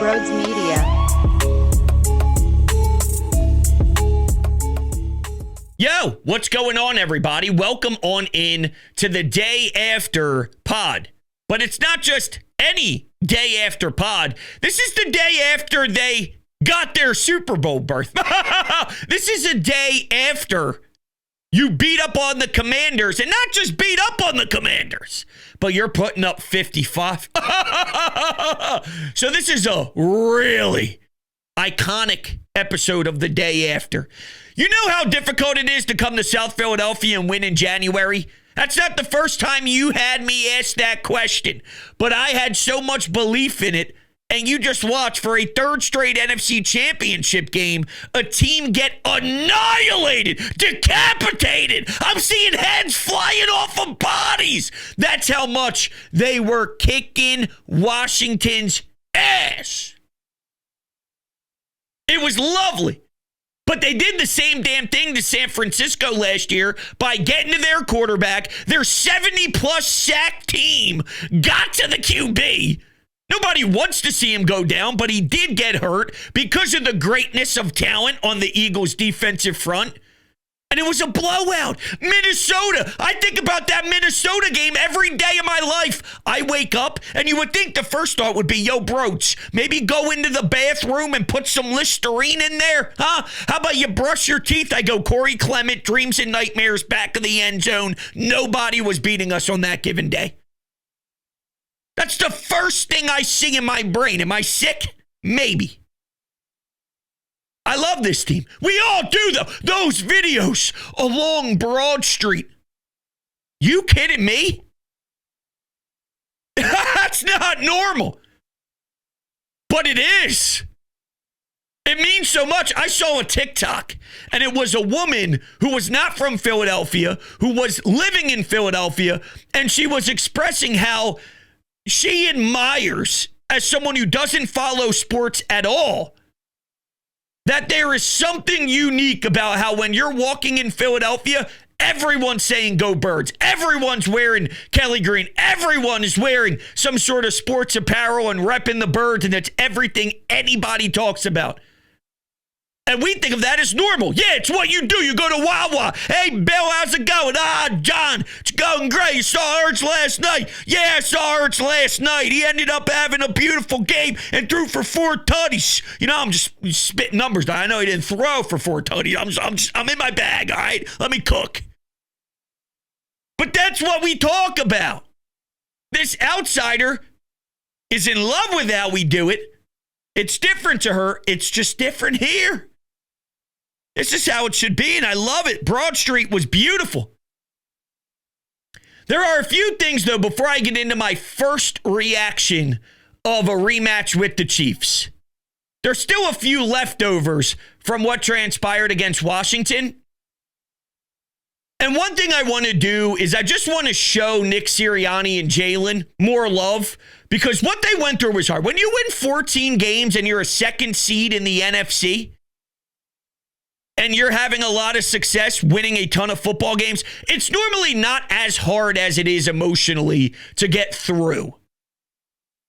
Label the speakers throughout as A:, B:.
A: Brodes Media.
B: Yo, what's going on, everybody? Welcome on in to the day after pod. But it's not just any day after pod. This is the day after they got their Super Bowl berth. This is a day after you beat up on the Commanders, and not just beat up on the Commanders, but you're putting up 55. So this is a really iconic episode of the day after. You know how difficult it is to come to South Philadelphia and win in January? That's not the first time you had me ask that question, but I had so much belief in it. And you just watch for a third straight NFC Championship game, a team get annihilated, decapitated. I'm seeing heads flying off of bodies. That's how much they were kicking Washington's ass. It was lovely. But they did the same damn thing to San Francisco last year by getting to their quarterback. Their 70-plus sack team got to the QB. Nobody wants to see him go down, but he did get hurt because of the greatness of talent on the Eagles' defensive front. And it was a blowout. Minnesota. I think about that Minnesota game every day of my life. I wake up, and you would think the first thought would be, yo, Brodes, maybe go into the bathroom and put some Listerine in there, huh? How about you brush your teeth? I go, Corey Clement, dreams and nightmares, back of the end zone. Nobody was beating us on that given day. That's the first thing I see in my brain. Am I sick? Maybe. I love this team. We all do those videos along Broad Street. You kidding me? That's not normal. But it is. It means so much. I saw a TikTok, and it was a woman who was not from Philadelphia, who was living in Philadelphia, and she was expressing how she admires, as someone who doesn't follow sports at all, that there is something unique about how when you're walking in Philadelphia, everyone's saying go Birds. Everyone's wearing Kelly Green. Everyone is wearing some sort of sports apparel and repping the Birds, and it's everything anybody talks about. And we think of that as normal. Yeah, it's what you do. You go to Wawa. Hey, Bill, how's it going? John, it's going great. You saw Ertz last night. Yeah, I saw Ertz last night. He ended up having a beautiful game and threw for 4 tutties. You know, I'm just spitting numbers. I know he didn't throw for 4 tutties. I'm in my bag, all right? Let me cook. But that's what we talk about. This outsider is in love with how we do it. It's different to her. It's just different here. This is how it should be, and I love it. Broad Street was beautiful. There are a few things, though, before I get into my first reaction of a rematch with the Chiefs. There's still a few leftovers from what transpired against Washington. And one thing I want to do is I just want to show Nick Sirianni and Jalen more love, because what they went through was hard. When you win 14 games and you're a second seed in the NFC, and you're having a lot of success winning a ton of football games, it's normally not as hard as it is emotionally to get through.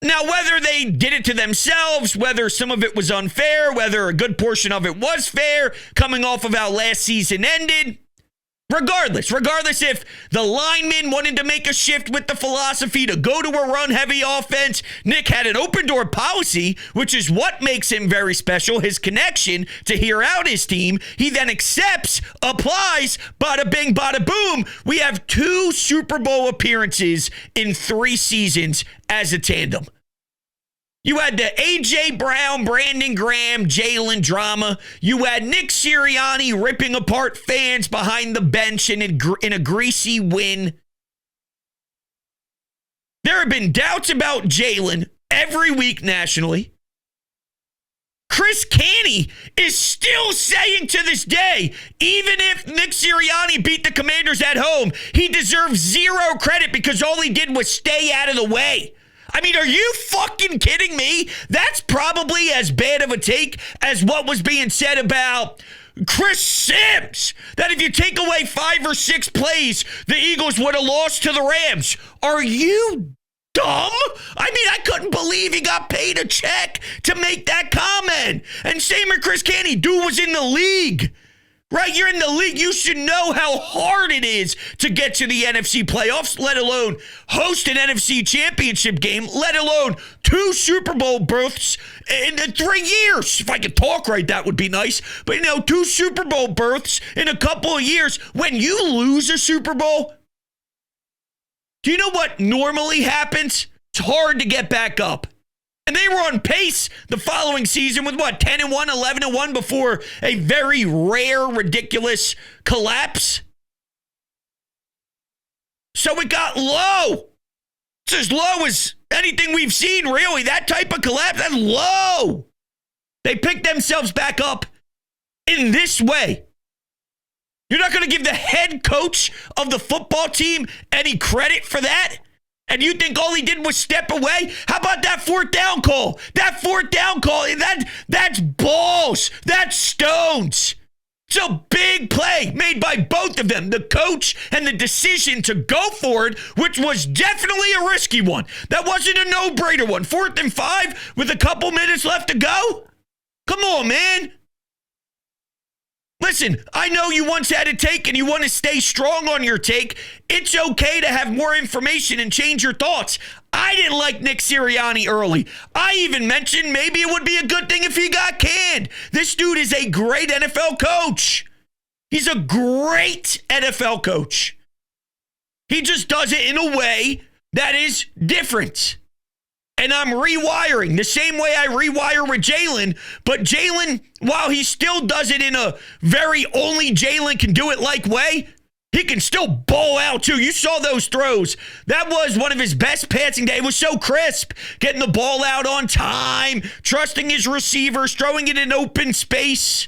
B: Now, whether they did it to themselves, whether some of it was unfair, whether a good portion of it was fair, coming off of how last season ended, Regardless if the linemen wanted to make a shift with the philosophy to go to a run-heavy offense, Nick had an open-door policy, which is what makes him very special, his connection to hear out his team. He then accepts, applies, bada bing, bada boom. We have 2 Super Bowl appearances in 3 seasons as a tandem. You had the A.J. Brown, Brandon Graham, Jalen drama. You had Nick Sirianni ripping apart fans behind the bench in a greasy win. There have been doubts about Jalen every week nationally. Chris Canty is still saying to this day, even if Nick Sirianni beat the Commanders at home, he deserves 0 credit because all he did was stay out of the way. I mean, are you fucking kidding me? That's probably as bad of a take as what was being said about Chris Sims, that if you take away 5 or 6 plays, the Eagles would have lost to the Rams. Are you dumb? I mean, I couldn't believe he got paid a check to make that comment. And same with Chris Canty. Dude was in the league. Right, you're in the league. You should know how hard it is to get to the NFC playoffs, let alone host an NFC Championship game, let alone 2 Super Bowl berths in 3 years. If I could talk right, that would be nice. But, 2 Super Bowl berths in a couple of years. When you lose a Super Bowl, do you know what normally happens? It's hard to get back up. And they were on pace the following season with 10-1, 11-1 before a very rare, ridiculous collapse. So it got low. It's as low as anything we've seen, really. That type of collapse, that's low. They picked themselves back up in this way. You're not going to give the head coach of the football team any credit for that? And you think all he did was step away? How about that 4th down call? That 4th down call, that's balls. That's stones. It's a big play made by both of them, the coach and the decision to go for it, which was definitely a risky one. That wasn't a no-brainer one. 4th and 5 with a couple minutes left to go? Come on, man. Listen, I know you once had a take and you want to stay strong on your take. It's okay to have more information and change your thoughts. I didn't like Nick Sirianni early. I even mentioned maybe it would be a good thing if he got canned. This dude is a great NFL coach. He's a great NFL coach. He just does it in a way that is different. And I'm rewiring the same way I rewire with Jalen. But Jalen, while he still does it in a very only Jalen can do it like way, he can still ball out too. You saw those throws. That was one of his best passing days. It was so crisp. Getting the ball out on time, trusting his receivers, throwing it in open space.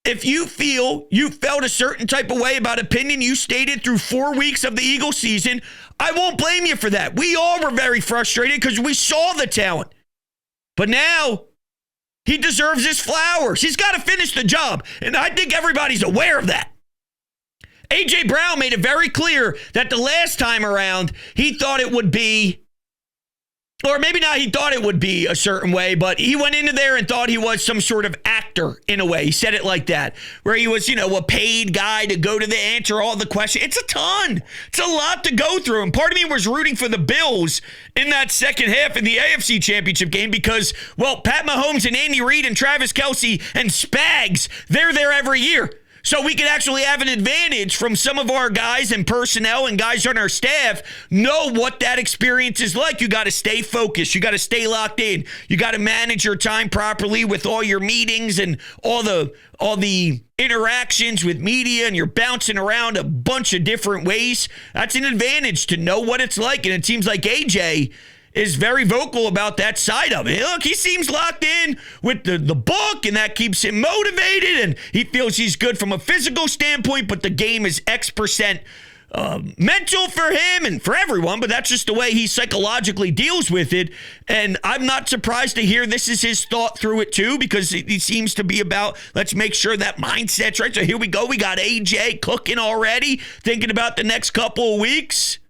B: If you feel you felt a certain type of way about opinion you stated through 4 weeks of the Eagles season, I won't blame you for that. We all were very frustrated because we saw the talent. But now, he deserves his flowers. He's got to finish the job. And I think everybody's aware of that. A.J. Brown made it very clear that the last time around, he thought it would be, or maybe not he thought it would be a certain way, but he went into there and thought he was some sort of actor in a way. He said it like that, where he was, a paid guy to go to the answer all the questions. It's a ton. It's a lot to go through. And part of me was rooting for the Bills in that second half in the AFC Championship game because, Pat Mahomes and Andy Reid and Travis Kelce and Spags, they're there every year. So we could actually have an advantage from some of our guys and personnel and guys on our staff know what that experience is like. You got to stay focused. You got to stay locked in. You got to manage your time properly with all your meetings and all the interactions with media, and you're bouncing around a bunch of different ways. That's an advantage to know what it's like. And it seems like AJ is very vocal about that side of it. Look, he seems locked in with the book, and that keeps him motivated, and he feels he's good from a physical standpoint, but the game is X% mental for him and for everyone, but that's just the way he psychologically deals with it. And I'm not surprised to hear this is his thought through it too, because he seems to be about, let's make sure that mindset's right. So here we go. We got AJ cooking already, thinking about the next couple of weeks.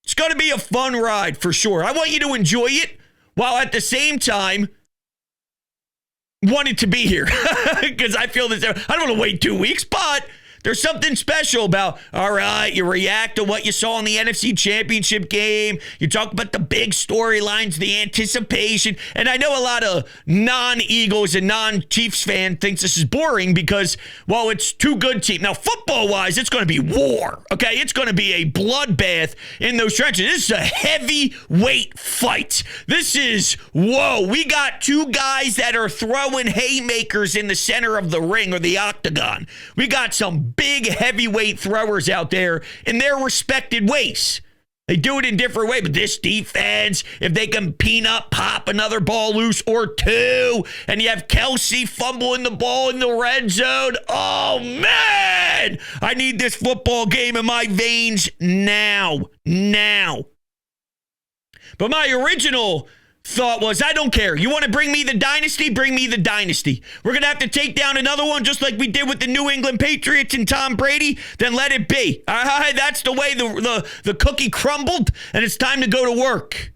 B: It's going to be a fun ride for sure. I want you to enjoy it while at the same time wanting to be here because I feel this. I don't want to wait 2 weeks, but there's something special about, all right, you react to what you saw in the NFC Championship game. You talk about the big storylines, the anticipation. And I know a lot of non-Eagles and non-Chiefs fan thinks this is boring because, it's two good teams. Now, football-wise, it's going to be war, okay? It's going to be a bloodbath in those trenches. This is a heavyweight fight. This is, we got two guys that are throwing haymakers in the center of the ring or the octagon. We got some big heavyweight throwers out there in their respected ways. They do it in different ways, but this defense, if they can peanut pop another ball loose or two, and you have Kelce fumbling the ball in the red zone, oh man, I need this football game in my veins now. But my original thought was, I don't care. You want to bring me the dynasty? Bring me the dynasty. We're going to have to take down another one just like we did with the New England Patriots and Tom Brady. Then let it be. All right, that's the way the cookie crumbled, and it's time to go to work.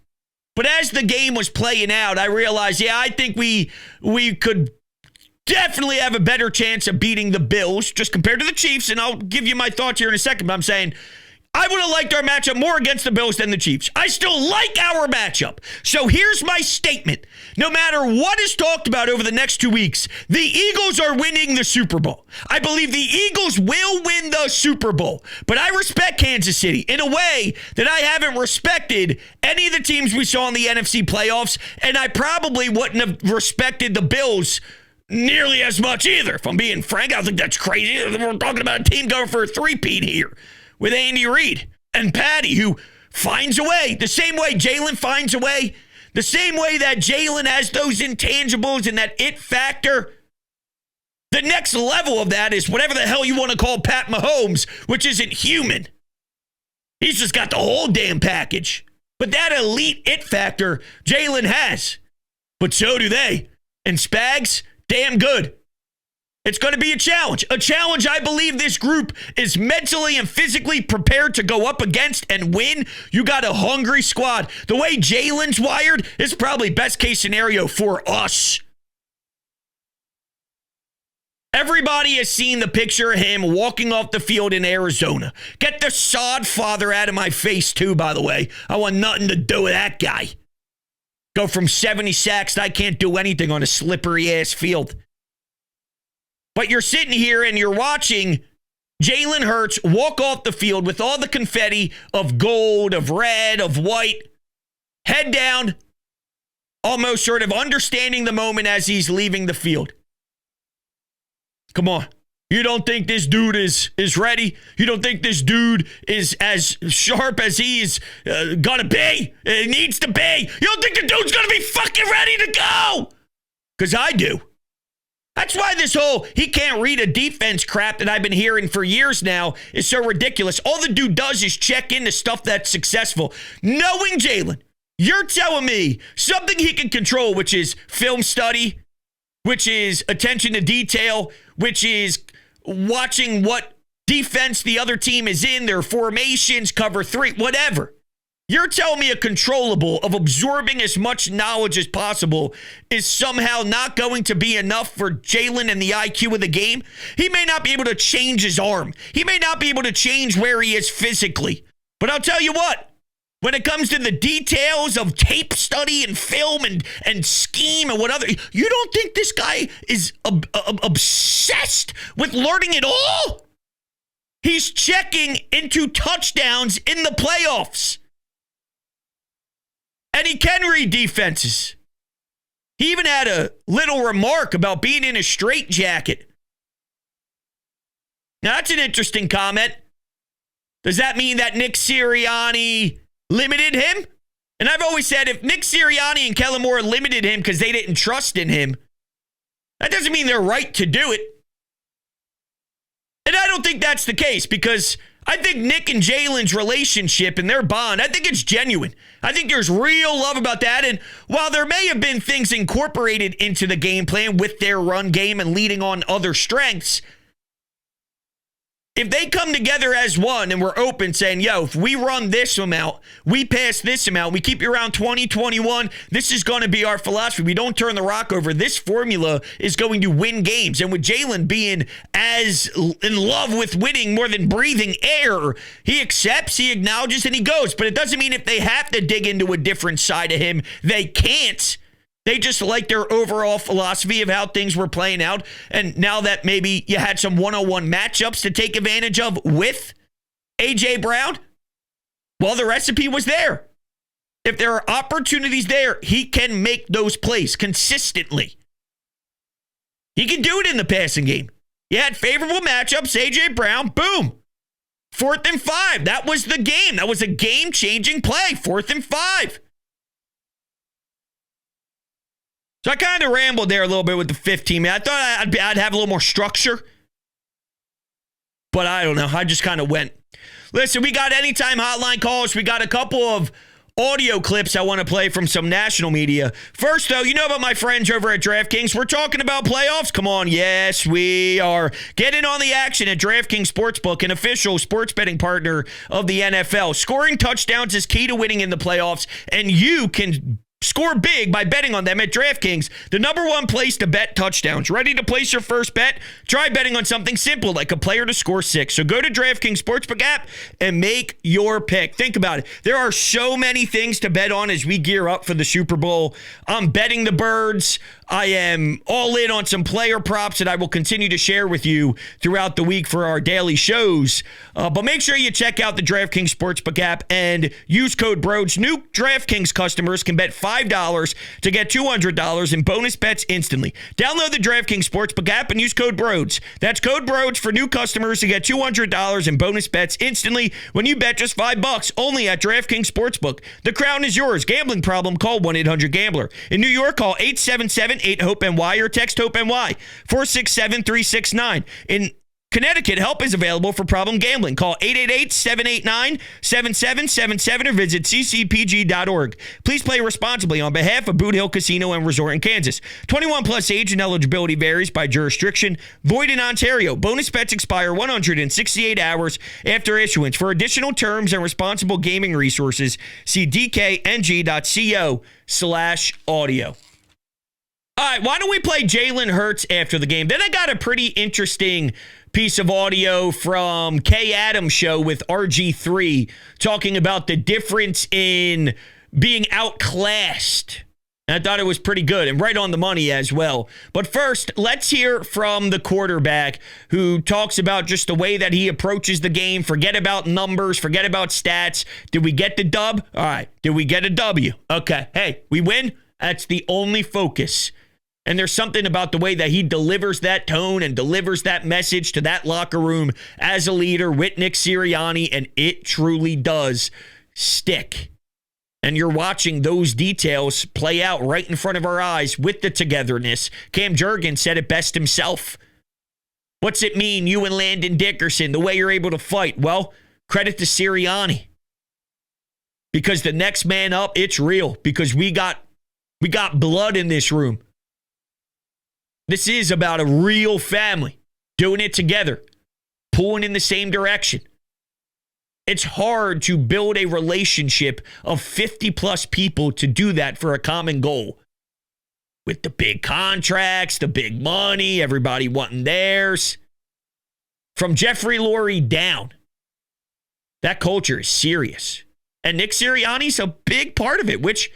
B: But as the game was playing out, I realized, I think we could definitely have a better chance of beating the Bills just compared to the Chiefs, and I'll give you my thoughts here in a second, but I'm saying I would have liked our matchup more against the Bills than the Chiefs. I still like our matchup. So here's my statement. No matter what is talked about over the next 2 weeks, the Eagles are winning the Super Bowl. I believe the Eagles will win the Super Bowl. But I respect Kansas City in a way that I haven't respected any of the teams we saw in the NFC playoffs, and I probably wouldn't have respected the Bills nearly as much either. If I'm being frank, I think that's crazy. We're talking about a team going for a three-peat here with Andy Reid and Patty, who finds a way. The same way Jalen finds a way. The same way that Jalen has those intangibles and that it factor. The next level of that is whatever the hell you want to call Pat Mahomes, which isn't human. He's just got the whole damn package. But that elite it factor, Jalen has. But so do they. And Spags, damn good. It's going to be a challenge. A challenge I believe this group is mentally and physically prepared to go up against and win. You got a hungry squad. The way Jalen's wired is probably best case scenario for us. Everybody has seen the picture of him walking off the field in Arizona. Get the sod father out of my face too, by the way. I want nothing to do with that guy. Go from 70 sacks to I can't do anything on a slippery ass field. But you're sitting here and you're watching Jalen Hurts walk off the field with all the confetti of gold, of red, of white, head down, almost sort of understanding the moment as he's leaving the field. Come on. You don't think this dude is ready? You don't think this dude is as sharp as he is gonna be? It needs to be. You don't think the dude's gonna be fucking ready to go? Because I do. That's why this whole he can't read a defense crap that I've been hearing for years now is so ridiculous. All the dude does is check into stuff that's successful. Knowing Jalen, you're telling me something he can control, which is film study, which is attention to detail, which is watching what defense the other team is in, their formations, cover three, whatever. You're telling me a controllable of absorbing as much knowledge as possible is somehow not going to be enough for Jalen and the IQ of the game? He may not be able to change his arm. He may not be able to change where he is physically. But I'll tell you what, when it comes to the details of tape study and film and scheme and what other, you don't think this guy is obsessed with learning it all? He's checking into touchdowns in the playoffs. And he can read defenses. He even had a little remark about being in a straitjacket. Now, that's an interesting comment. Does that mean that Nick Sirianni limited him? And I've always said if Nick Sirianni and Kellen Moore limited him because they didn't trust in him, that doesn't mean they're right to do it. And I don't think that's the case because I think Nick and Jalen's relationship and their bond, I think it's genuine. I think there's real love about that. And while there may have been things incorporated into the game plan with their run game and leading on other strengths, if they come together as one and we're open saying, yo, if we run this amount, we pass this amount, we keep you around 2021, this is going to be our philosophy. We don't turn the rock over. This formula is going to win games. And with Jalen being as in love with winning more than breathing air, he accepts, he acknowledges, and he goes. But it doesn't mean if they have to dig into a different side of him, they can't. They just like their overall philosophy of how things were playing out. And now that maybe you had some one-on-one matchups to take advantage of with A.J. Brown, well, the recipe was there. If there are opportunities there, he can make those plays consistently. He can do it in the passing game. You had favorable matchups, A.J. Brown, boom. 4th and 5. That was the game. That was a game-changing play. 4th and 5. So I kind of rambled there a little bit with the 15. I thought I'd have a little more structure. But I don't know. I just kind of went. Listen, we got anytime hotline calls. We got a couple of audio clips I want to play from some national media. First, though, you know about my friends over at DraftKings. We're talking about playoffs. Come on. Yes, we are. Get in on the action at DraftKings Sportsbook, an official sports betting partner of the NFL. Scoring touchdowns is key to winning in the playoffs, and you can score big by betting on them at DraftKings, the #1 place to bet touchdowns. Ready to place your first bet? Try betting on something simple like a player to score 6. So go to DraftKings Sportsbook app and make your pick. Think about it. There are so many things to bet on as we gear up for the Super Bowl. I'm betting the Birds. I am all in on some player props that I will continue to share with you throughout the week for our daily shows. But make sure you check out the DraftKings Sportsbook app and use code Brodes. New DraftKings customers can bet $5 to get $200 in bonus bets instantly. Download the DraftKings Sportsbook app and use code Brodes. That's code Brodes for new customers to get $200 in bonus bets instantly when you bet just $5 only at DraftKings Sportsbook. The crown is yours. Gambling problem? Call 1-800-GAMBLER. In New York, call 877-8-HOPE-NY or text HOPE-NY 467-369. In Connecticut, help is available for problem gambling. Call 888-789-7777 or visit ccpg.org. Please play responsibly on behalf of Boot Hill Casino and Resort in Kansas. 21 plus age and eligibility varies by jurisdiction. Void in Ontario. Bonus bets expire 168 hours after issuance. For additional terms and responsible gaming resources, see dkng.co/audio. All right, why don't we play Jalen Hurts after the game? Then I got a pretty interesting piece of audio from Kay Adams' show with RG3 talking about the difference in being outclassed. And I thought it was pretty good and right on the money as well. But first, let's hear from the quarterback who talks about just the way that he approaches the game. Forget about numbers. Forget about stats. Did we get the dub? All right. Did we get a W? Okay. Hey, we win? That's the only focus. And there's something about the way that he delivers that tone and delivers that message to that locker room as a leader with Nick Sirianni, and it truly does stick. And you're watching those details play out right in front of our eyes with the togetherness. Cam Jurgens said it best himself. What's it mean, you and Landon Dickerson, the way you're able to fight? Well, credit to Sirianni. Because the next man up, it's real. Because we got blood in this room. This is about a real family doing it together, pulling in the same direction. It's hard to build a relationship of 50-plus people to do that for a common goal. With the big contracts, the big money, everybody wanting theirs. From Jeffrey Lurie down, that culture is serious. And Nick Sirianni's a big part of it, which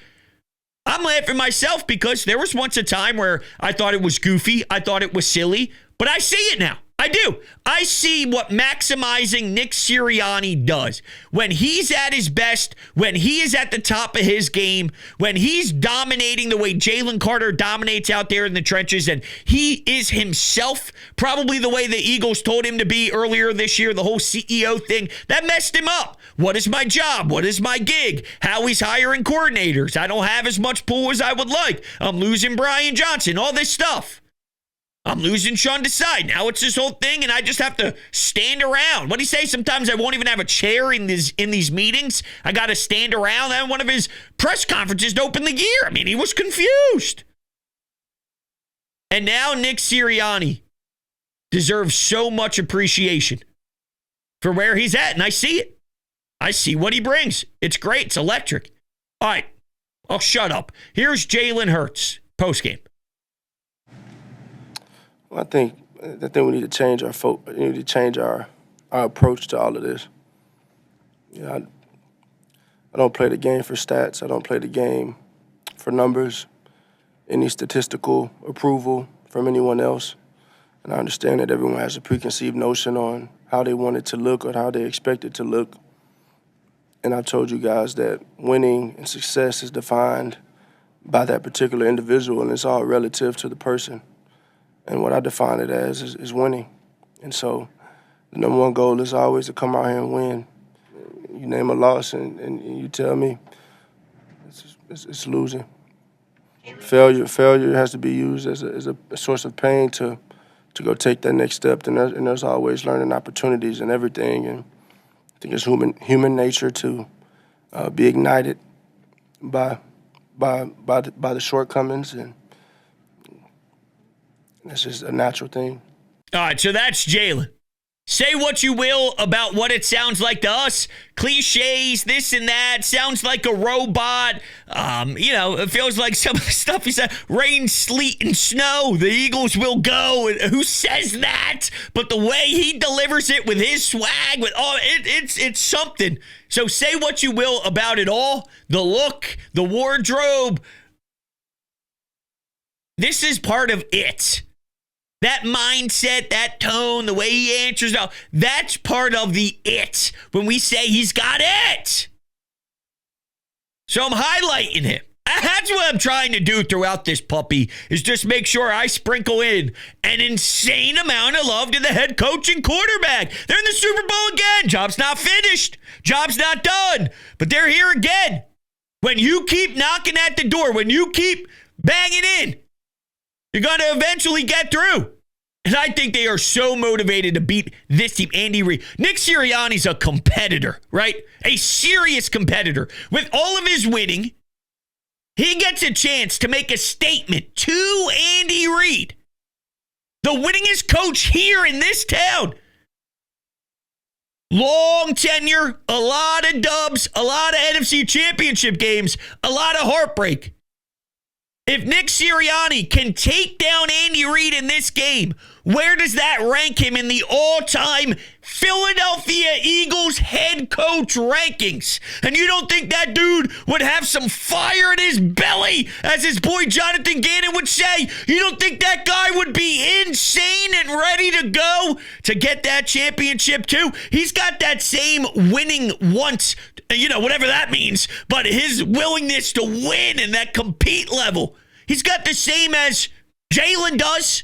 B: I'm laughing myself because there was once a time where I thought it was goofy. I thought it was silly, but I see it now. I do. I see what maximizing Nick Sirianni does. When he's at his best, when he is at the top of his game, when he's dominating the way Jalen Carter dominates out there in the trenches, and he is himself, probably the way the Eagles told him to be earlier this year, the whole CEO thing, that messed him up. What is my job? What is my gig? How he's hiring coordinators. I don't have as much pull as I would like. I'm losing Brian Johnson, all this stuff. I'm losing Sean Desai. Now it's this whole thing, and I just have to stand around. What do you say? Sometimes I won't even have a chair in these meetings. I got to stand around at one of his press conferences to open the gear. I mean, he was confused. And now Nick Sirianni deserves so much appreciation for where he's at, and I see it. I see what he brings. It's great. It's electric. All right. I'll shut up. Here's Jalen Hurts postgame.
A: I think we need to change our approach to all of this. I don't play the game for stats. I don't play the game for numbers, any statistical approval from anyone else. And I understand that everyone has a preconceived notion on how they want it to look or how they expect it to look. And I told you guys that winning and success is defined by that particular individual, and it's all relative to the person. And what I define it as is winning. And so the number one goal is always to come out here and win. You name a loss and you tell me it's losing. Failure has to be used as a source of pain to go take that next step. And there's always learning opportunities and everything. And I think it's human nature to be ignited by the shortcomings, and it's just a natural thing.
B: All right, so that's Jalen. Say what you will about what it sounds like to us. Cliches, this and that. Sounds like a robot. It feels like some of the stuff he said. Rain, sleet, and snow. The Eagles will go. Who says that? But the way he delivers it with his swag, it's something. So say what you will about it all. The look, the wardrobe. This is part of it. That mindset, that tone, the way he answers, that's part of the it when we say he's got it. So I'm highlighting him. That's what I'm trying to do throughout this puppy, is just make sure I sprinkle in an insane amount of love to the head coach and quarterback. They're in the Super Bowl again. Job's not finished. Job's not done. But they're here again. When you keep knocking at the door, when you keep banging in, you're going to eventually get through. And I think they are so motivated to beat this team. Andy Reid. Nick Sirianni's a competitor, right? A serious competitor. With all of his winning, he gets a chance to make a statement to Andy Reid, the winningest coach here in this town. Long tenure, a lot of dubs, a lot of NFC Championship games, a lot of heartbreak. If Nick Sirianni can take down Andy Reid in this game, where does that rank him in the all-time Philadelphia Eagles head coach rankings? And you don't think that dude would have some fire in his belly, as his boy Jonathan Gannon would say? You don't think that guy would be insane and ready to go to get that championship too? He's got that same winning once, whatever that means, but his willingness to win and that compete level, he's got the same as Jalen does.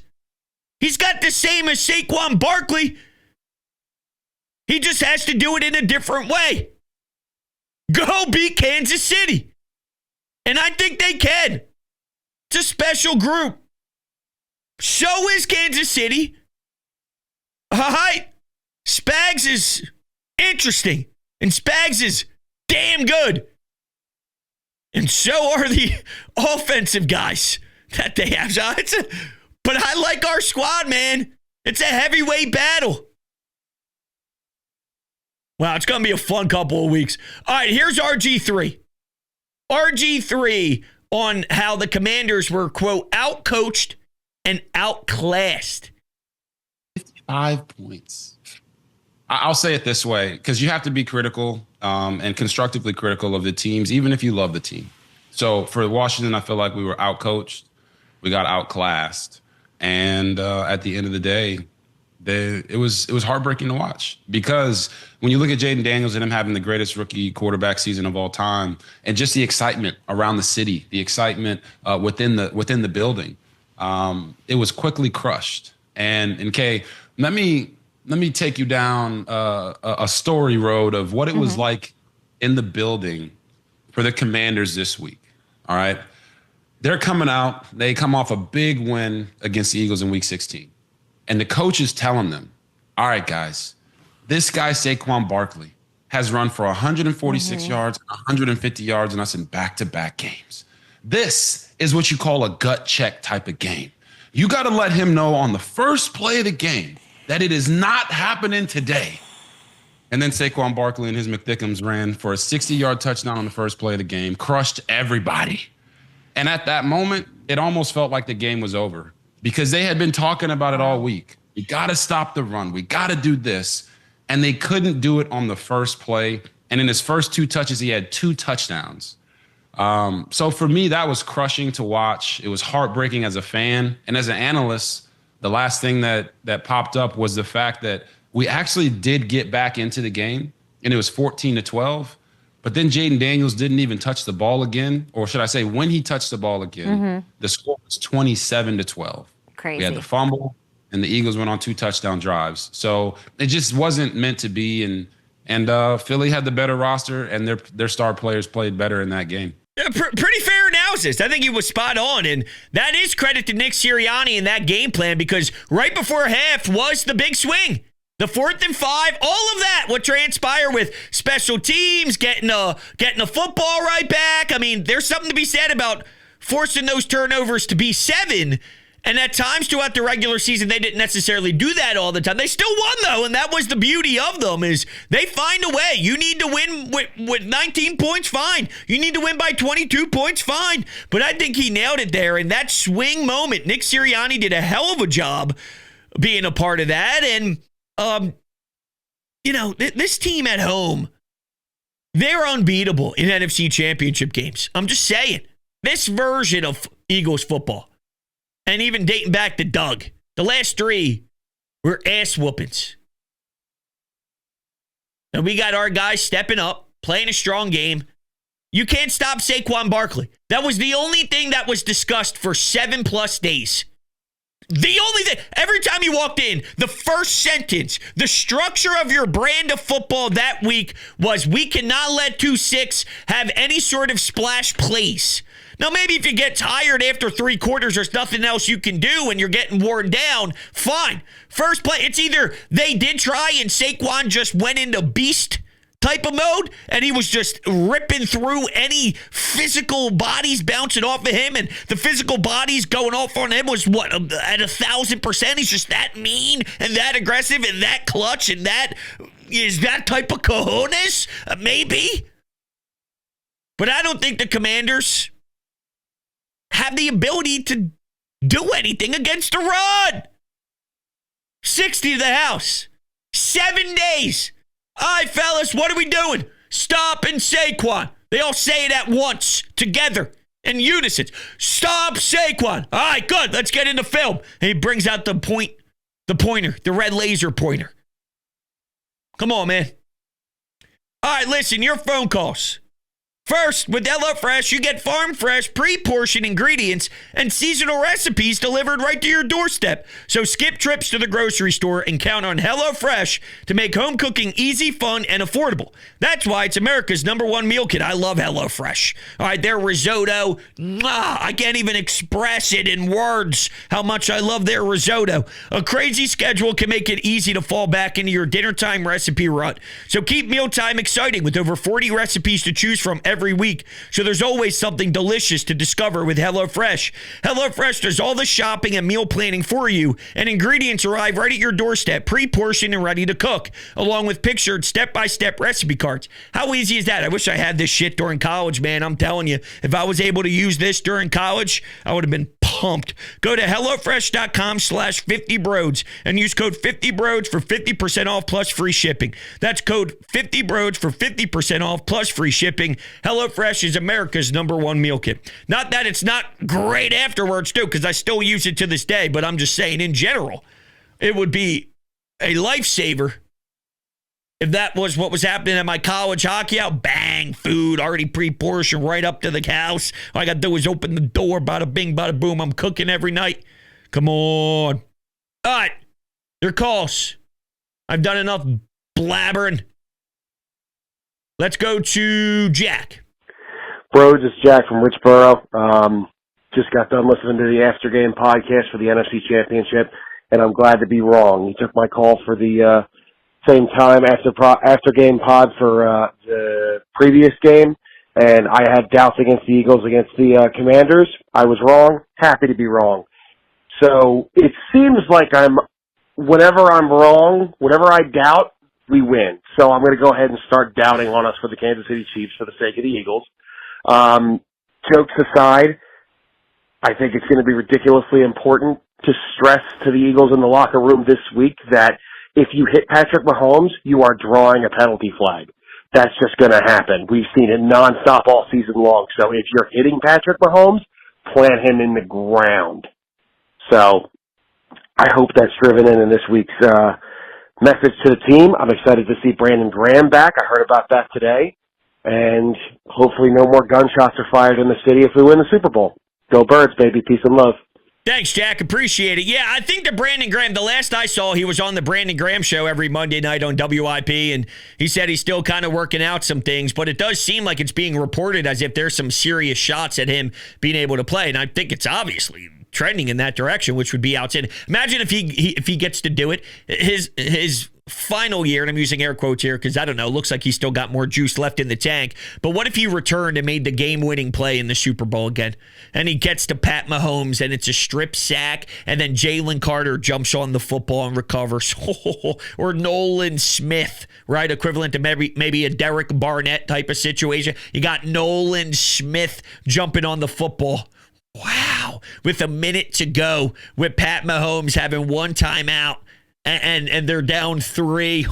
B: He's got the same as Saquon Barkley. He just has to do it in a different way. Go beat Kansas City. And I think they can. It's a special group. So is Kansas City. All right. Spags is interesting. And Spags is damn good. And so are the offensive guys that they have. But I like our squad, man. It's a heavyweight battle. Wow, it's going to be a fun couple of weeks. All right, here's RG3. RG3 on how the Commanders were, quote, outcoached and outclassed.
C: 5 points. I'll say it this way, because you have to be critical and constructively critical of the teams, even if you love the team. So for Washington, I feel like we were outcoached. We got outclassed. And at the end of the day, it was heartbreaking to watch, because when you look at Jaden Daniels and him having the greatest rookie quarterback season of all time, and just the excitement around the city, the excitement within the building, it was quickly crushed. And Kay, let me take you down a story road of what it was like in the building for the Commanders this week. All right. They're coming out. They come off a big win against the Eagles in week 16. And the coach is telling them, all right, guys, this guy, Saquon Barkley, has run for 146 yards, 150 yards in us in back-to-back games. This is what you call a gut check type of game. You got to let him know on the first play of the game that it is not happening today. And then Saquon Barkley and his McThickums ran for a 60-yard touchdown on the first play of the game, crushed everybody. And at that moment, it almost felt like the game was over, because they had been talking about it all week. We got to stop the run. We got to do this. And they couldn't do it on the first play. And in his first 2 touches, he had 2 touchdowns. So for me, that was crushing to watch. It was heartbreaking as a fan. And as an analyst, the last thing that popped up was the fact that we actually did get back into the game, and it was 14-12. But then Jaden Daniels didn't even touch the ball again. Or should I say, when he touched the ball again, the score was 27-12.
D: Crazy.
C: We had the fumble, and the Eagles went on 2 touchdown drives. So it just wasn't meant to be. And Philly had the better roster, and their star players played better in that game.
B: Yeah, pretty fair analysis. I think he was spot on. And that is credit to Nick Sirianni in that game plan, because right before half was the big swing. The 4th and 5, all of that would transpire with special teams, getting the football right back. I mean, there's something to be said about forcing those turnovers to be 7. And at times throughout the regular season, they didn't necessarily do that all the time. They still won, though, and that was the beauty of them is they find a way. You need to win with 19 points, fine. You need to win by 22 points, fine. But I think he nailed it there. In that swing moment, Nick Sirianni did a hell of a job being a part of that. And this team at home, they're unbeatable in NFC Championship games. I'm just saying. This version of Eagles football, and even dating back to Doug, the last 3 were ass whoopings. And we got our guys stepping up, playing a strong game. You can't stop Saquon Barkley. That was the only thing that was discussed for 7+ days. The only thing, every time you walked in, the first sentence, the structure of your brand of football that week was, we cannot let 2-6 have any sort of splash plays. Now, maybe if you get tired after 3 quarters, there's nothing else you can do and you're getting worn down, fine. First play, it's either they did try and Saquon just went into beast type of mode, and he was just ripping through any physical bodies bouncing off of him, and the physical bodies going off on him was what, at 1,000%? He's just that mean and that aggressive and that clutch and that is that type of cojones? Maybe. But I don't think the Commanders have the ability to do anything against the run. 60 to the house. 7 days. All right, fellas, what are we doing? Stop and Saquon. They all say it at once, together, in unison. Stop Saquon. All right, good. Let's get into film. And he brings out the pointer, the red laser pointer. Come on, man. All right, listen, your phone calls. First, with HelloFresh, you get farm fresh, pre-portioned ingredients and seasonal recipes delivered right to your doorstep. So skip trips to the grocery store and count on HelloFresh to make home cooking easy, fun, and affordable. That's why it's America's #1 meal kit. I love HelloFresh. All right, their risotto, I can't even express it in words how much I love their risotto. A crazy schedule can make it easy to fall back into your dinner time recipe rut. So keep mealtime exciting with over 40 recipes to choose from every week, so there's always something delicious to discover with HelloFresh. HelloFresh does all the shopping and meal planning for you, and ingredients arrive right at your doorstep, pre-portioned and ready to cook, along with pictured step-by-step recipe cards. How easy is that? I wish I had this shit during college, man. I'm telling you, if I was able to use this during college, I would have been pumped. Go to HelloFresh.com/50Brodes and use code 50Brodes for 50% off plus free shipping. That's code 50Brodes for 50% off plus free shipping. HelloFresh is America's #1 meal kit. Not that it's not great afterwards, too, because I still use it to this day, but I'm just saying, in general, it would be a lifesaver if that was what was happening at my college hockey out. Bang, food already pre-portioned right up to the house. All I got to do is open the door, bada bing, bada boom. I'm cooking every night. Come on. All right, your calls. I've done enough blabbering. Let's go to Jack.
D: Brodes, it's Jack from Richboro. Just got done listening to the After Game podcast for the NFC Championship, and I'm glad to be wrong. You took my call for the same time after game pod for the previous game, and I had doubts against the Eagles against the Commanders. I was wrong. Happy to be wrong. So it seems like whenever I'm wrong, whenever I doubt, we win. So I'm going to go ahead and start doubting on us for the Kansas City Chiefs for the sake of the Eagles. Jokes aside, I think it's going to be ridiculously important to stress to the Eagles in the locker room this week that if you hit Patrick Mahomes, you are drawing a penalty flag. That's just going to happen. We've seen it nonstop all season long. So if you're hitting Patrick Mahomes, plant him in the ground. So I hope that's driven in this week's message to the team. I'm excited to see Brandon Graham back. I heard about that today. And hopefully no more gunshots are fired in the city if we win the Super Bowl. Go Birds, baby. Peace and love.
B: Thanks, Jack. Appreciate it. Yeah, I think that Brandon Graham, the last I saw, he was on the Brandon Graham show every Monday night on WIP, and he said he's still kind of working out some things, but it does seem like it's being reported as if there's some serious shots at him being able to play, and I think it's obviously trending in that direction, which would be outstanding. Imagine if he gets to do it. His final year, and I'm using air quotes here because I don't know, looks like he's still got more juice left in the tank. But what if he returned and made the game-winning play in the Super Bowl again? And he gets to Pat Mahomes, and it's a strip sack, and then Jalen Carter jumps on the football and recovers. Or Nolan Smith, right? Equivalent to maybe a Derek Barnett type of situation. You got Nolan Smith jumping on the football. Wow. With a minute to go, with Pat Mahomes having one timeout, and they're down 3,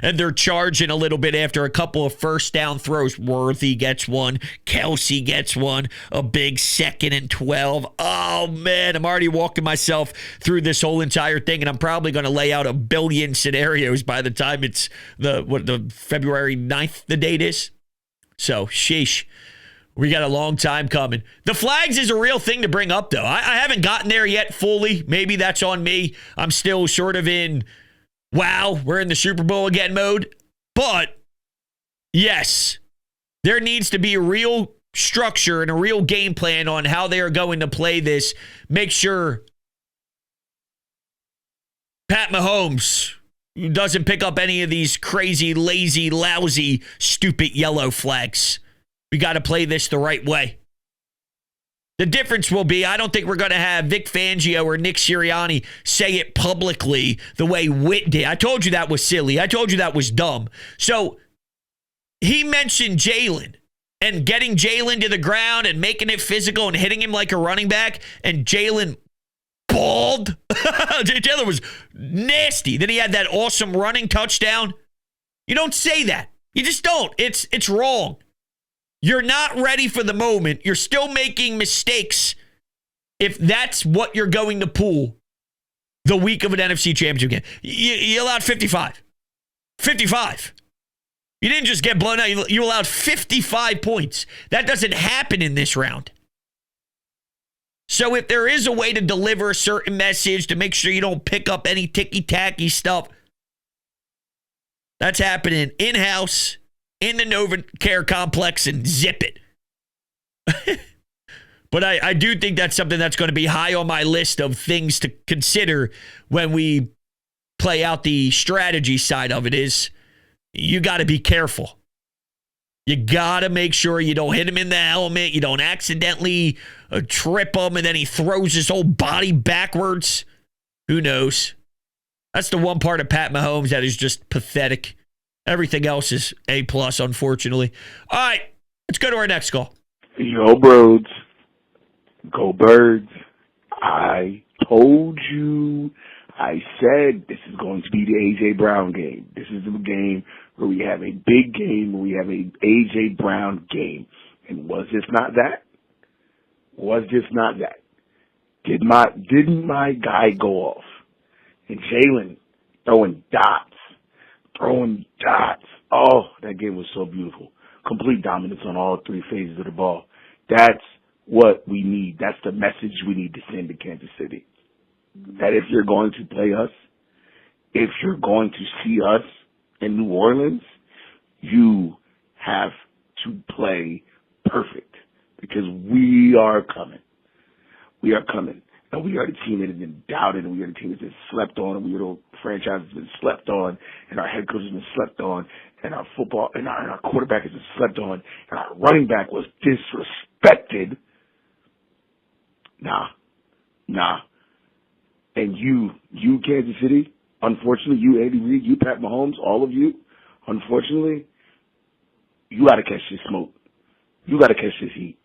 B: and they're charging a little bit after a couple of first down throws. Worthy gets one. Kelsey gets one. A big 2nd and 12. Oh, man, I'm already walking myself through this whole entire thing, and I'm probably going to lay out a billion scenarios by the time it's the February 9th the date is. So, sheesh. We got a long time coming. The flags is a real thing to bring up, though. I haven't gotten there yet fully. Maybe that's on me. I'm still sort of in, wow, we're in the Super Bowl again mode. But, yes, there needs to be a real structure and a real game plan on how they are going to play this. Make sure Pat Mahomes doesn't pick up any of these crazy, lazy, lousy, stupid yellow flags. We got to play this the right way. The difference will be, I don't think we're going to have Vic Fangio or Nick Sirianni say it publicly the way Witt did. I told you that was silly. I told you that was dumb. So he mentioned Jalen and getting Jalen to the ground and making it physical and hitting him like a running back, and Jalen balled. Jalen was nasty. Then he had that awesome running touchdown. You don't say that. You just don't. It's wrong. You're not ready for the moment. You're still making mistakes if that's what you're going to pull the week of an NFC Championship game. You allowed 55. 55. You didn't just get blown out. You allowed 55 points. That doesn't happen in this round. So if there is a way to deliver a certain message to make sure you don't pick up any ticky-tacky stuff, that's happening in-house, in the NovaCare complex, and zip it. But I do think that's something that's going to be high on my list of things to consider when we play out the strategy side of it. Is you got to be careful. You got to make sure you don't hit him in the helmet. You don't accidentally trip him, and then he throws his whole body backwards. Who knows? That's the one part of Pat Mahomes that is just pathetic. Everything else is A+, unfortunately. All right, let's go to our next call.
E: Yo, Brodes. Go Birds. I told you. I said this is going to be the A.J. Brown game. This is the game where we have a big game, where we have a A.J. Brown game. And was this not that? Was this not that? Didn't my guy go off? And Jalen throwing dots. Oh, that game was so beautiful. Complete dominance on all 3 phases of the ball. That's what we need. That's the message we need to send to Kansas City. That if you're going to play us, if you're going to see us in New Orleans, you have to play perfect, because we are coming. We are coming. And we are the team that has been doubted, and we are the team that's been slept on, and we are the franchise that's been slept on, and our head coach has been slept on, and our football, and our quarterback has been slept on, and our running back was disrespected. Nah. And you Kansas City, unfortunately, you Andy Reid, you Pat Mahomes, all of you, unfortunately, you got to catch this smoke. You got to catch this heat.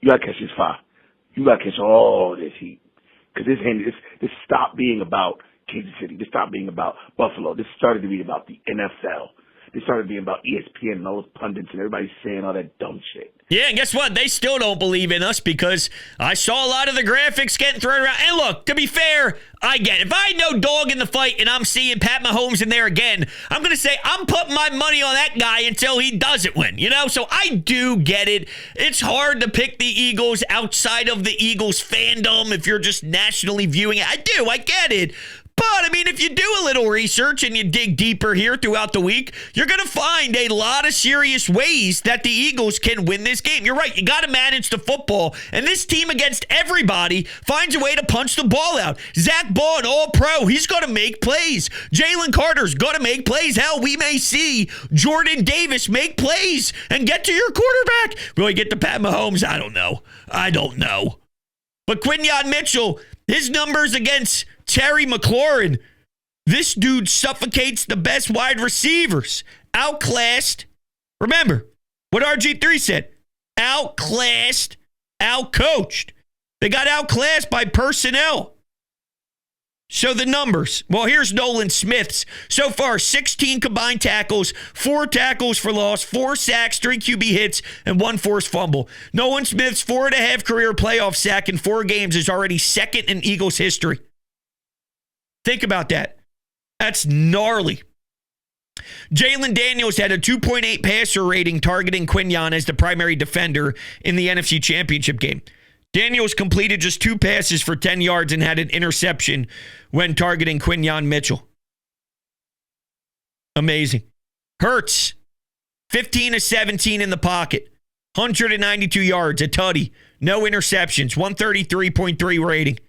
E: You got to catch this fire. You got to catch all this heat. Because this stopped being about Kansas City. This stopped being about Buffalo. This started to be about the NFL. This started being about ESPN and all those pundits and everybody saying all that dumb shit.
B: Yeah, and guess what? They still don't believe in us, because I saw a lot of the graphics getting thrown around. And look, to be fair, I get it. If I know dog in the fight and I'm seeing Pat Mahomes in there again, I'm going to say I'm putting my money on that guy until he doesn't win, you know? So I do get it. It's hard to pick the Eagles outside of the Eagles fandom if you're just nationally viewing it. I get it. But, I mean, if you do a little research and you dig deeper here throughout the week, you're going to find a lot of serious ways that the Eagles can win this game. You're right. You got to manage the football. And this team against everybody finds a way to punch the ball out. Zach Ball, all-pro, he's going to make plays. Jalen Carter's going to make plays. Hell, we may see Jordan Davis make plays and get to your quarterback. Will he get to Pat Mahomes? I don't know. But Quinyon Mitchell, his numbers against Terry McLaurin, this dude suffocates the best wide receivers. Outclassed. Remember what RG3 said. Outclassed, outcoached. They got outclassed by personnel. So the numbers. Well, here's Nolan Smith's. So far, 16 combined tackles, 4 tackles for loss, 4 sacks, 3 QB hits, and 1 forced fumble. Nolan Smith's 4.5 career playoff sack in 4 games is already second in Eagles history. Think about that. That's gnarly. Jalen Daniels had a 2.8 passer rating targeting Quinyon as the primary defender in the NFC Championship game. Daniels completed just 2 passes for 10 yards and had an interception when targeting Quinyon Mitchell. Amazing. Hurts, 15 of 17 in the pocket, 192 yards, a tutty, no interceptions, 133.3 rating,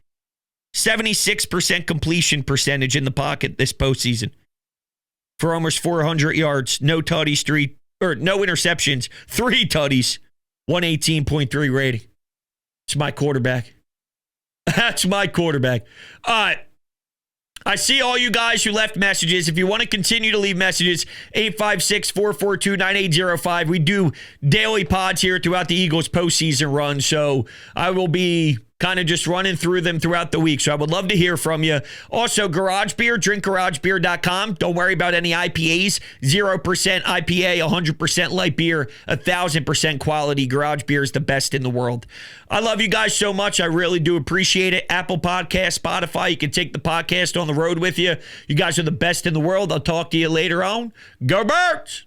B: 76% completion percentage in the pocket this postseason for almost 400 yards, no tutties, no interceptions, 3 tutties, 118.3 rating. It's my quarterback. That's my quarterback. All right. I see all you guys who left messages. If you want to continue to leave messages, 856-442-9805. We do daily pods here throughout the Eagles postseason run, so I will be kind of just running through them throughout the week. So I would love to hear from you. Also, Garage Beer, drinkgaragebeer.com. Don't worry about any IPAs. 0% IPA, 100% light beer, 1,000% quality. Garage Beer is the best in the world. I love you guys so much. I really do appreciate it. Apple Podcast, Spotify, you can take the podcast on the road with you. You guys are the best in the world. I'll talk to you later on. Go Birds!